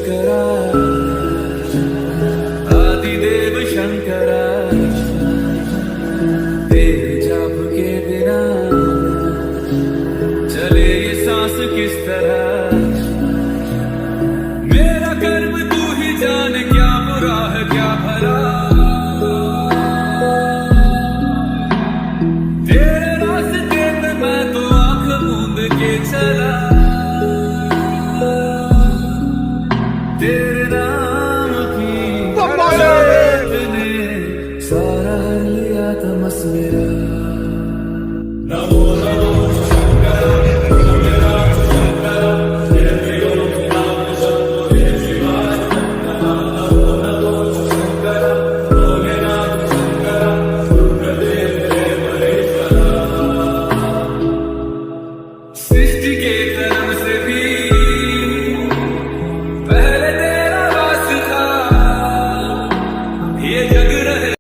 शंकरा आदिदेव शंकरा तेरे जाप के बिना चले ये सांस किस तरह मेरा कर्म तू ही जाने क्या बुरा है क्या भला तेरे रास्ते पे मैं तो आंख मूंद के चला तेरे नाम की ने सारा लिया तमस मेरा नमो नमो सृष्टि के कर्म से भी पहले तेरा वास था ये जग रहे।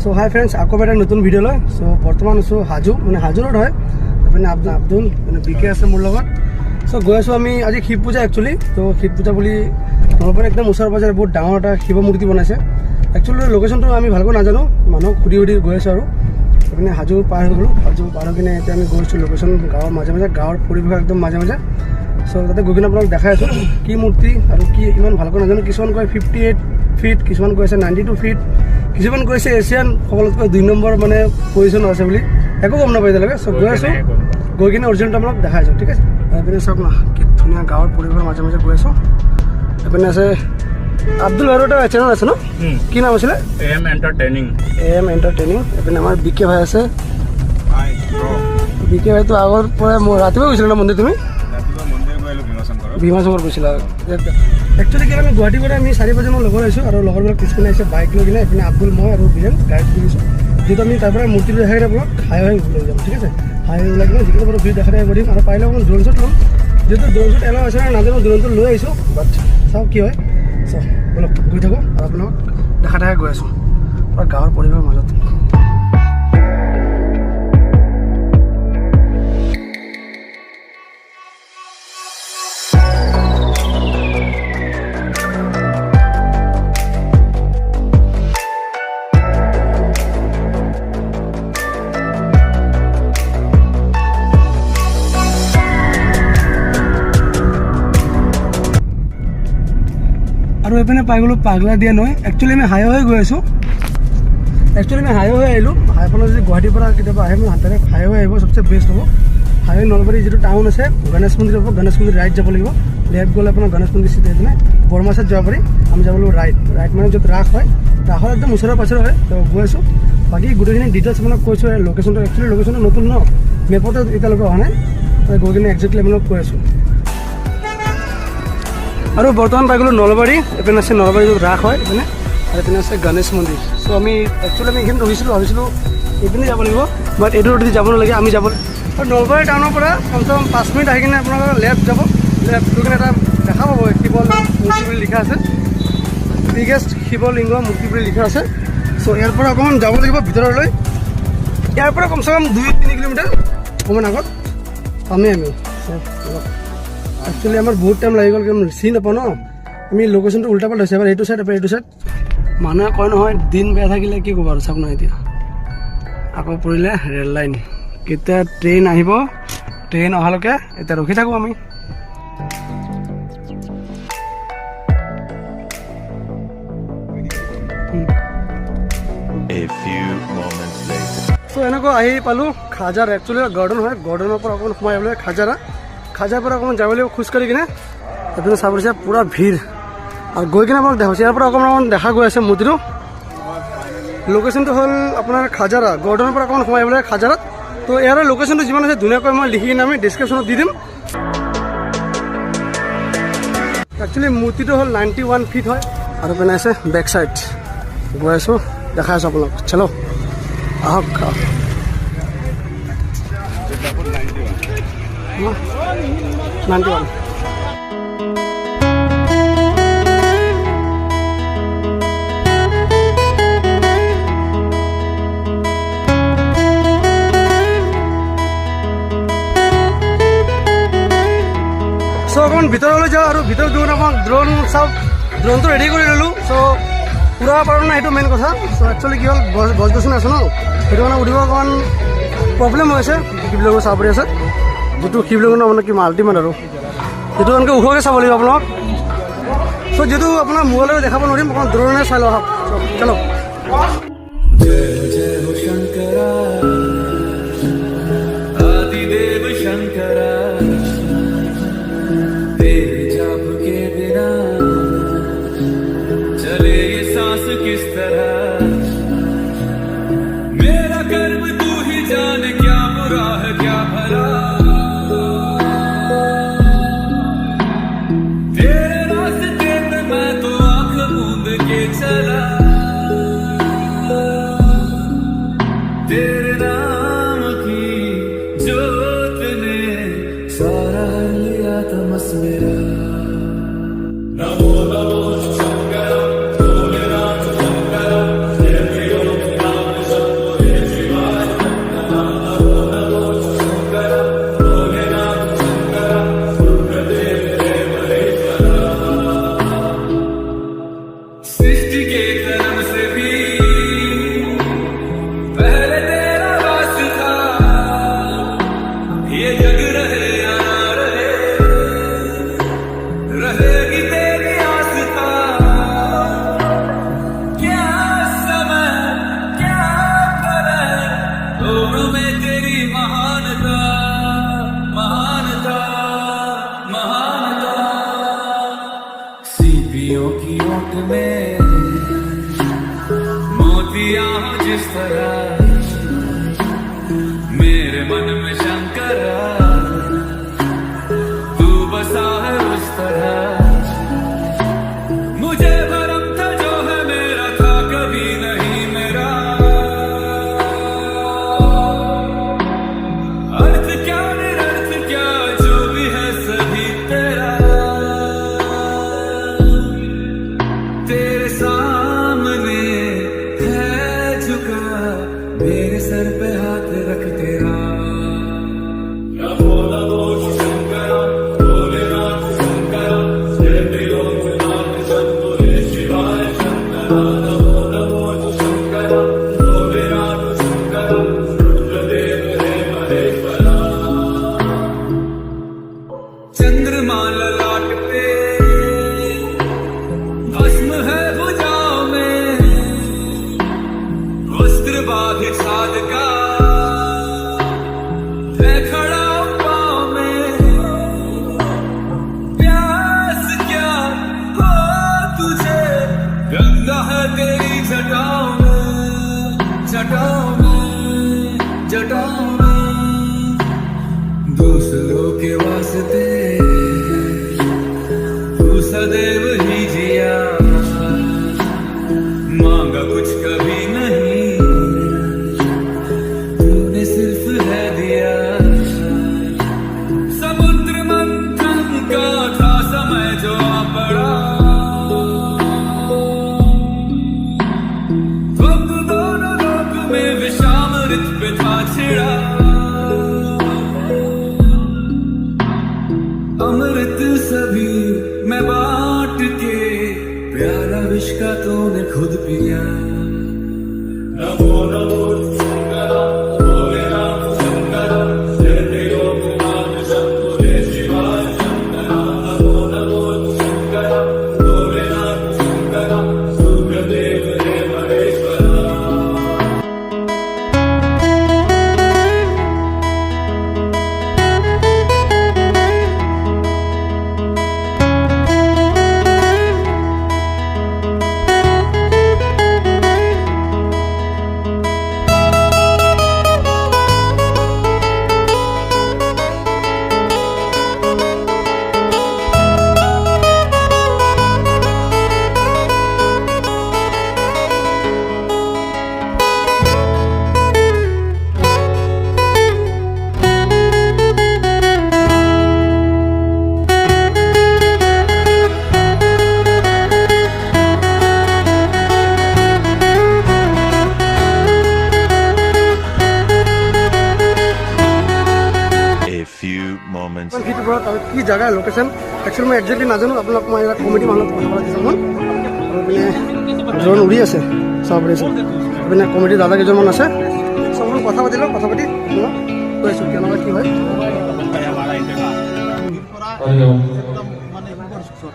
सो हाई फ्रेंड्स आपको बेटा नतुन भिडिओ लो सो बर्तमान आसो हाजो मैं हाजो रोड है अपने आब्दुल मैं बिके आसे मोर लगत सो गई आसो आमी आज शिव पूजा एक्चुअली तो शिव पूजा बोली नलबारी एकदम ओसर पाजर बहुत डाঙर এটা शिव मूर्ति बनाइছে एक्चुअली लोकेशनটো আমি ভালকৈ নাজানো মানুহ খুদি খুদি গৈ আছো আৰু अपने हाजो पार हो गलो हाजो पार होने गई लोकेशन गाँव माजे माजे गाँव परिवेश एकदम माजे माजे सो तक गई किने अपना देखा कि मूर्ति और कि इमान भालक नाजानो किसान कय 58 फीट किसान कैसे 92 फीट किसान कैसे एशियान सकलोतকৈ 2 नम्बर माने पजिशन आछे बुली एको गम नापाई लगे सो गई आसो गई किने ओरिजिनल अपना देखा ठीक है एपिने सब ना कि धुनिया गाँव परिवेश माजे माजे गई आसो एपिने आछे আব্দুল ভাইৰ এটা চেনেল আছে ন কি নাম আছিল এম এন্টাৰটেইনিং এপিনে আমাৰ বিকে ভাই আছে বিকে ভাই তো আগৰ পৰা ৰাতিপুৱা গৈছিল না মন্দিৰ তুমি ভীমাশংকৰ গৈছিলা একচুৱেলি কি আমি গুৱাহাটীৰ পৰা আমি 4 বজামান লগৰ আহিছোঁ আৰু লগৰবিলাক পিছপিনে আহিছে বাইক লৈ কিনে এপিনে আব্দুল মই আৰু বিৰেন গাড়ীত গৈছোঁ যিহেতু আমি তাৰ পৰা মূৰ্তিটো দেখাই আপোনাক হাইৱে লৈ যাম ঠিক আছে হাইৱে ওলাই কিনে যিকোনো পৰা ভিউ দেখাই পাৰিম আৰু পাৰিলে অকণ ড্ৰোন শ্বট ল'ম যিহেতু ড্ৰোন শ্বট এলাও আছে নাজানো ড্ৰোনটো লৈ আহিছোঁ বাট চাওঁ কি হয় সো বলক গৈ থাকোঁ আৰু আপোনাক দেখা দেখাই গৈ আছোঁ পুৰা গাঁৱৰ পৰিৱেশৰ মাজত আৰু এপিনে পাই গ'লো পাগলা দিয়া নয় একচুৱেলি আমি হাইৱে গৈ আছোঁ একচুৱেলি আমি হাইৱে আহিলোঁ হাইফালে যদি গুৱাহাটীৰ পৰা কেতিয়াবা আহে মই হাতেৰে হাইৱে আহিব চবচে বেষ্ট হ'ব হাইৱে নলবাৰী যিটো টাউন আছে গণেশ মন্দিৰ হ'ব গণেশ মন্দিৰ ৰাইট যাব লাগিব লেফ্ট গ'লে আপোনাৰ গণেশ মন্দিৰ চিধা আহিপিনে বৰমাছত যাব পাৰি আমি যাব লাগিব ৰাইট মানে য'ত ৰাস হয় ৰাসৰ একদম ওচৰে পাছৰে হয় তো গৈ আছোঁ বাকী গোটেইখিনি ডিটেইলছ আপোনাক কৈছোঁ লোকেশ্যনটো একচুৱেলি লোকেশ্যনটো নতুন ন মেপতে এতিয়ালৈকে অহা নাই গৈ কিনে একজেক্টলি আপোনাক কৈ আছোঁ আৰু বৰ্তমান পাই গ'লোঁ নলবাৰী এপিনে আছে নলবাৰী য'ত ৰাস হয় এপিনে আৰু এপিনে আছে গণেশ মন্দিৰ চ' আমি একচুৱেলি আমি এইখিনি ভাবিছিলোঁ এইপিনে যাব লাগিব বাট এইটো ৰোডেদি যাব নালাগে আমি যাব আৰু নলবাৰী টাউনৰ পৰা কমচে কম 5 মিনিট আহি কিনে আপোনালোকৰ লেফ্ট যাব লেফ্ট গৈ কিনে এটা দেখা পাব শিৱ মূৰ্তি বুলি লিখা আছে বিগেষ্ট শিৱলিংগ মূৰ্তি বুলি লিখা আছে চ' ইয়াৰ পৰা অকণমান যাব লাগিব ভিতৰলৈ ইয়াৰ পৰা কমচে কম 2-3 কিলোমিটাৰ অকণমান আগত পামেই আমি একচুৱেলি আমাৰ বহুত টাইম লাগি গ'ল চিনি নাপাওঁ ন আমি লোকেশ্যনটো উল্টা পাল্টা হৈছে এবাৰ এইটো চাইড এইটো চাইড মানুহে কয় নহয় দিন বেয়া থাকিলে কি ক'ব আৰু চাওক নহয় এতিয়া আকৌ পৰিলে ৰেল লাইন কেতিয়া ট্ৰেইন আহিব ট্ৰেইন অহালৈকে এতিয়া ৰখি থাকোঁ আমি চ' এনেকৈ আহি পালোঁ খাজাৰ একচুৱেলি গাৰ্ডেন হয় গাৰ্ডেনৰ পৰা অকণমান সোমাই আহিবলৈ খাজাৰ পৰা অকণমান যাব লাগিব খোজকাঢ়ি কিনে এইপিনে চাব দিছে পুৰা ভিৰ আৰু গৈ কিনে আপোনাক দেখাইছে ইয়াৰ পৰা অকণমান দেখা গৈ আছে মূৰ্তিটো লোকেশ্যনটো হ'ল আপোনাৰ খাজাৰা গাৰ্ডেনৰ পৰা অকণমান সোমাই আহিবলৈ খাজাৰাত তো ইয়াৰ লোকেশ্যনটো যিমান আছে ধুনীয়াকৈ মই লিখি কিনে আমি ডিছক্ৰিপশ্যনত দি দিম একচুৱেলি মূৰ্তিটো হ'ল 91 ফিট হয় আৰু পিনে আছে বেক চাইড গৈ আছোঁ দেখাই আছোঁ আপোনাক চলো আহক 91 চ' অকণমান ভিতৰলৈ যাওঁ আৰু ভিতৰত গৈ আমাক ড্ৰোন চাওঁ। ড্ৰোনটো ৰেডি কৰি ল'লোঁ। চ' উৰাব পাৰোঁ নাই সেইটো মেইন কথা। চ' একচুৱেলি কি হ'ল গছ গছনি আছে ন, সেইটো কাৰণে উৰিব অকণমান প্ৰব্লেম হৈছে। শিৱলিংগ চাব পাৰি আছে, যিটো শিৱলিংগ মানে কি আল্টিমেট আৰু সেইটো এনেকৈ ওখকৈ চাব লাগিব আপোনাক। চ' যিহেতু আপোনাৰ মোবাইলেৰে দেখাব নোৱাৰিম, অকণমান ড্ৰোনেৰে চাই লওঁ আহক। চ' চলক। जय हो शंकरा आदिदेव शंकरा तेरे जाप के बिना चले ये सांस किस तरह मेरा कर्म तू ही जाने क्या बुरा है क्या भला तेरे रास्ते पे मैं तो आंख मूंद के चला तेरे नाम की जोत ने सारा लिया तमस मेरा नमो नमो शंकर भोलेनाथ शंकर जय त्रिलोकनाथ शंभो जय शिवाय नमो नमो शंकर भोलेनाथ शंकर रुद्रदेव देव महेश्वरा सृष्टि के कर्म से भी पहले तेरा वास था ये जग रहे या ना रहे रहेगी तेरी आस्था क्या समय क्या करे दोनों में तेरी महानता महानता महानता सीपियों की ओट में मोतियां हो जिस तरह मेरे मन में शंकरा तू बसा है उस तरह मुझे भरम था जो है मेरा था कभी नहीं मेरा अर्थ क्या निरर्थ क्या जो भी है सभी तेरा तेरे सामने है झुका मेरे सर पे हाथ रख तेरा नमो नमो शंकर भोलेनाथ शंकर जय त्रिलोकनाथ शंभो जय शिवाय शंकर नमो नमो शंकर भोलेनाथ शंकर रुद्रदेव देव महेश्वरा चंद्रमा ललाट पे भस्म है भुजाओं में वस्त्र बाधित साधका है खड़ा पाँव में प्यास क्या हो तुझे गंगा है तेरी जटाओं में जटाओं में जटाओं में दूसरों के वास्ते तू सदैव ही जिया मांगा कुछ कभी नहीं तूने सिर्फ है दिया समुद्र मंथन का था समय जो आ पड़ा वक्त दोनों लोक में विषामृत पे था छिड़ा अमृत सभी मैं बांट के प्याला विष का तूने खुद पिया नमो नमो शंकर भोलेनाथ शंकर जय त्रिलोकनाथ शंभो जय शिवाय शंकर नमो नमो शंकर भोलेनाथ शंकर रुद्रदेव देव महेश्वरा moments. কি জায়গা লোকেশন একচুৱেলি মই একজেক্টলি নাজানো আপোনালোক মই এটা কমিটি মানুহক কথা পাতিছোঁ মই মানে ড্ৰোন উৰি আছে চাব পাৰিছোঁ মানে কমিটিৰ দাদা কেইজনমান আছে চব কথা পাতিলোঁ কথা পাতি কৈ আছোঁ কেনেকুৱা কি হয়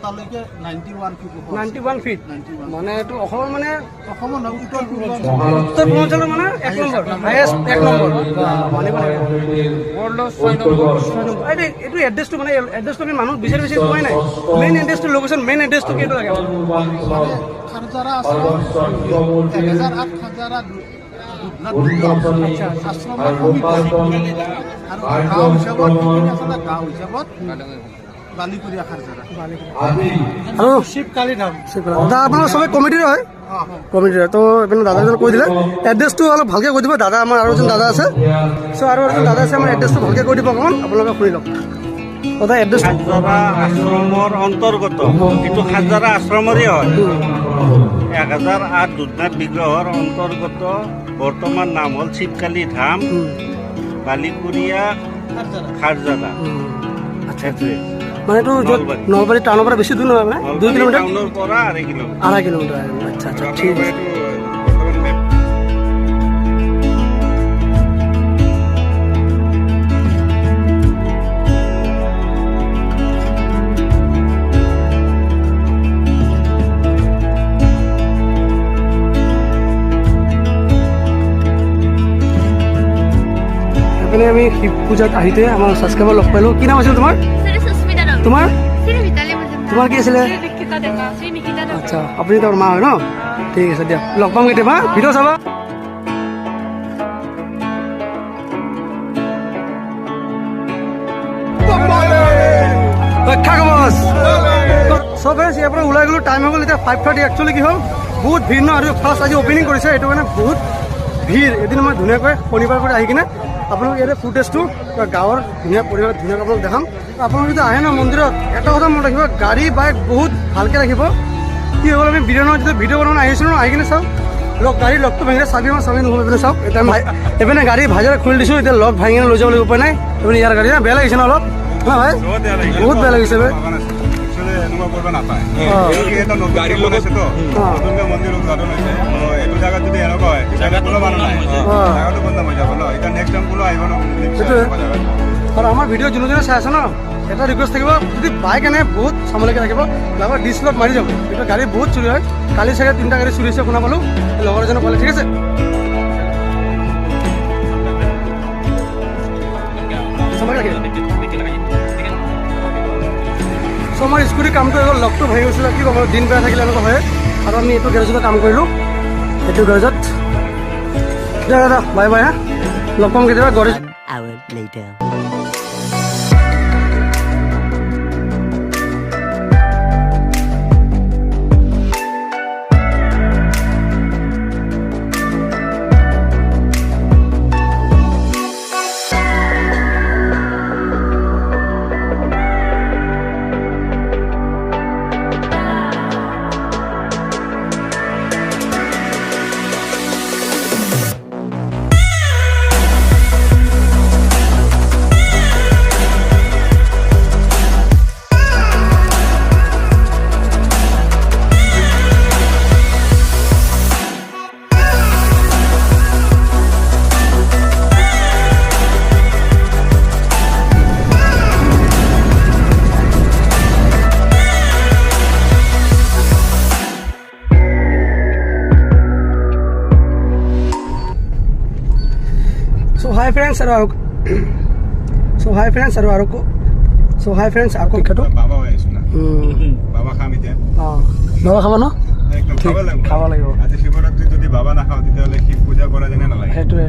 তালৈকে 91 ফিট মানে এইটো অসমৰ মানে উত্তৰ পূৰ্বাঞ্চলৰ মানে 1 নম্বৰ হাইয়েষ্ট 1 নম্বৰ এইটো এড্ৰেছটো মানে এড্ৰেছটো আমি মানুহ বিচাৰি বিচাৰি পোৱাই নাই মেইন এড্ৰেছটো লোকেশ্যন মেইন এড্ৰেছটো কেইটো লাগে খাৰজাৰা আশ্ৰম 1008 খাৰজাৰা আশ্ৰমৰ আৰু গাঁও হিচাপত গাঁও হিচাপত বালিকুৰিয়া খাৰজাৰা আৰু শিৱকালী ধাম দাদা আপোনাৰ চবে কমিটিৰে হয় কমিটিৰে তো এইপিনে দাদাজন কৈ দিলে এড্ৰেছটো অলপ ভালকৈ কৈ দিব দাদা আমাৰ আৰু এজন দাদা আছে চ' আৰু এজন দাদা আছে আমাৰ এড্ৰেছটো ভালকৈ কৈ দিব অকণমান আপোনালোকে শুনি লওক দাদা এড্ৰেছ খাৰজাৰা আশ্ৰমৰ অন্তৰ্গত এইটো খাৰজাৰা আশ্ৰমৰে হয় 1008 দুধনাথ বিগ্ৰহৰ অন্তৰ্গত বৰ্তমান নাম হ'ল শিৱকালী ধাম বালিকুৰিয়া খাৰজাৰা সেইটোৱে মানে এইটো য'ত নলবাৰী টাউনৰ পৰা বেছি দূৰ নহয় মানে 2 কিলোমিটাৰ টাউনৰ পৰা 2.5 কিলোমিটাৰ 2.5 কিলোমিটাৰ আচ্ছা আচ্ছা ঠিক আছে সেইকাৰণে আমি শিৱ পূজাত আহিতে আমাৰ ছাবস্ক্ৰাইবাৰ লগ পালোঁ কি নাম আছিল তোমাৰ তোমাৰ তোমাৰ কি আছিলে আচ্ছা আপুনি তোমাৰ মা হয় ন ঠিক আছে দিয়া লগ পাম কেতিয়াবা ভিডিঅ' চাবা চব ইয়াৰ পৰা ওলাই গ'লো টাইম হৈ গ'ল এতিয়া 5:30 একচুৱেলি কি হ'ল বহুত ভিৰ ন আৰু ফাৰ্ষ্ট আজি অপেনিং কৰিছে এইটো কাৰণে বহুত ভিৰ এদিন মই ধুনীয়াকৈ শনিবাৰ কৰি আহি কিনে আপোনালোক ইয়াতে ফুটেজটো গাঁৱৰ ধুনীয়া পৰিৱেশ ধুনীয়াকৈ আপোনালোক দেখাম আপোনালোক যদি আহে ন মন্দিৰত এটা কথা মনত ৰাখিব গাড়ী বাইক বহুত ভালকৈ ৰাখিব কি হ'ল আমি ভিডিঅ' বনাব আহিছিলোঁ ন আহি কিনে চাওক গাড়ী লগটো ভাঙিলে চাবি মই চাবি নহ'ব এইপিনে চাওক এতিয়া এইপিনে গাড়ী ভাজেৰে খুলি দিছোঁ এতিয়া লগ ভাঙি কিনে লৈ যাব লাগিব উপায় নাই এইপিনে ইয়াৰ গাড়ী বেয়া লাগিছে ন অলপ হা ভাই বহুত বেয়া লাগিছে ভাই এনেকুৱা কৰিব নাপায় এটা গাড়ী লগাইছেতো নতুনকৈ মন্দিৰ উদ্ঘাটন হৈছে এইটো জেগাত যদি এনেকুৱা হয় জেগাটো মানুহ নাই জেগাটো বন্ধ হৈ যাব ন এতিয়া নেক্সট টাইম কোনো আহিব সেইটোৱে আৰু আমাৰ ভিডিঅ' যোনে যোনে চাই আছে ন এটা ৰিকুৱেষ্ট থাকিব যদি বাইক এনে বহুত চামলৈকে থাকিব লগত ডিছলট মাৰি যাব এতিয়া গাড়ী বহুত চুৰি হয় কালি চাগে 3টা গাড়ী চুৰি হৈছে শুনা পালোঁ লগৰ এজনে ক'লে ঠিক আছে চ' আমাৰ স্কুটি কামটো হৈ গ'ল লগটো ভাঙি গৈছিলে কি ক'ব দিন বেয়া থাকিলে এনেকুৱা হয় আৰু আমি এইটো গেৰেজতে কাম কৰিলোঁ এইটো গেৰেজত দাদা বাই বাই হা লগ পাম কেতিয়াবা গণেশ হাই ফ্ৰেণ্ডছ আকৌ শিক্ষাটো বাবা হৈ আহিছোঁ না বাবা খাম এতিয়া বাবা খাব ন একদম খাব লাগিব খাব লাগিব আজি শিৱৰাত্ৰি যদি বাবা নাখাওঁ তেতিয়াহ'লে শিৱ পূজা কৰা যেনে নালাগে সেইটোৱে